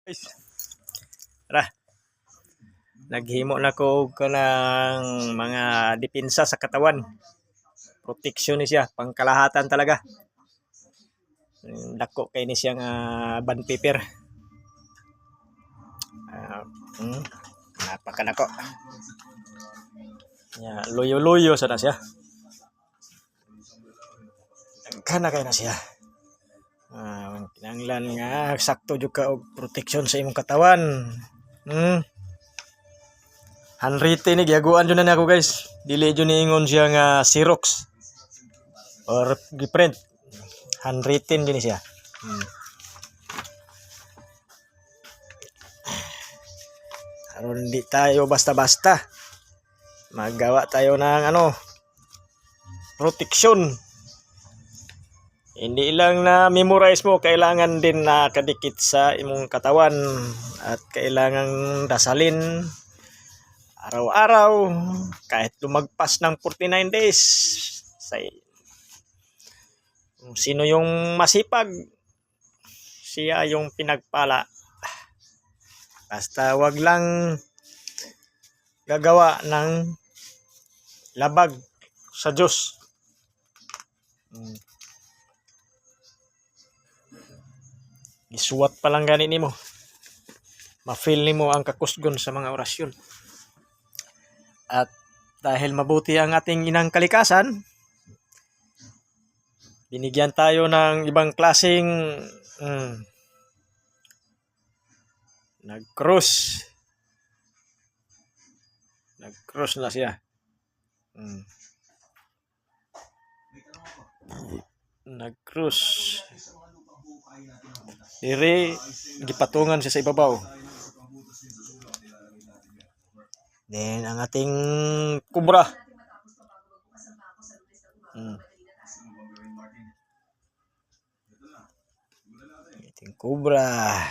Guys, tara. Naghimo na ko og kanang mga depensa sa katawan. Protection ni siya, pangkalahatan talaga. Dako kay ni siya nga band paper. Napakanako. Ya, luyo-luyo sa na siya. Kana kay na siya. Kinahanglan nga sakto jud ka og protection sa imong katawan. Handwritten ni giaguan jud na ako guys. Dili jud ni ingon siya nga Xerox or giprint. Handwritten din siya. Aron di tayo basta-basta. Magawa tayo ng protection. Hindi lang na memorize mo, kailangan din na kadikit sa imong katawan at kailangan dasalin araw-araw kahit lumagpas ng 49 days. Sino yung masipag, siya yung pinagpala. Basta wag lang gagawa ng labag sa Diyos. Isuwat pa lang gani nimo. Ma-feel nimo ang kakusgon sa mga orasyon. At dahil mabuti ang ating inang kalikasan, binigyan tayo ng ibang klaseng nag-cross na siya. Nag-cross. Dire gipatungan siya sa ibabaw. Then ang ating kubra. Ating kubra.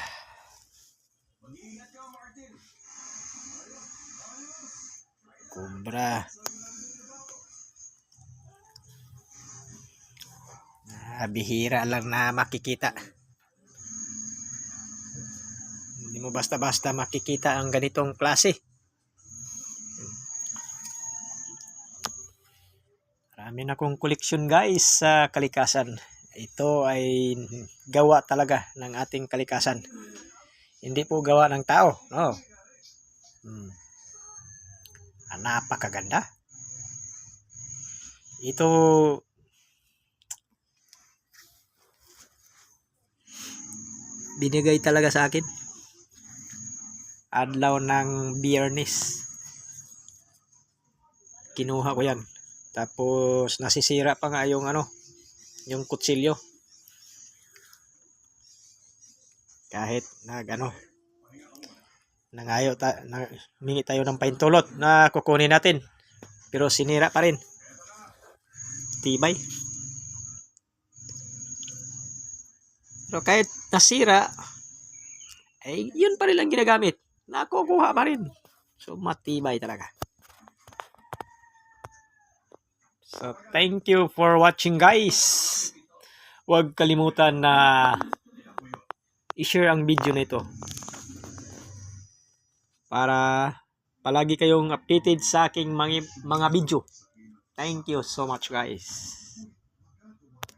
Bihira lang na makikita. Hindi mo basta-basta makikita ang ganitong klase. Marami na akong koleksyon guys sa kalikasan. Ito ay gawa talaga ng ating kalikasan. Hindi po gawa ng tao. No. Napakaganda. Ito binigay talaga sa akin. Adlaw ng Biyernes. Kinuha ko yan. Tapos nasisira pa nga yung yung kutsilyo. Kahit mingi tayo ng paintulot na kukunin natin. Pero sinira pa rin. Tibay. Pero kahit nasira, ay yun pa rin lang ginagamit. Nakukuha pa rin. So matibay talaga. So thank you for watching guys. Huwag kalimutan na i-share ang video na ito para palagi kayong updated sa aking mga video. Thank you so much guys.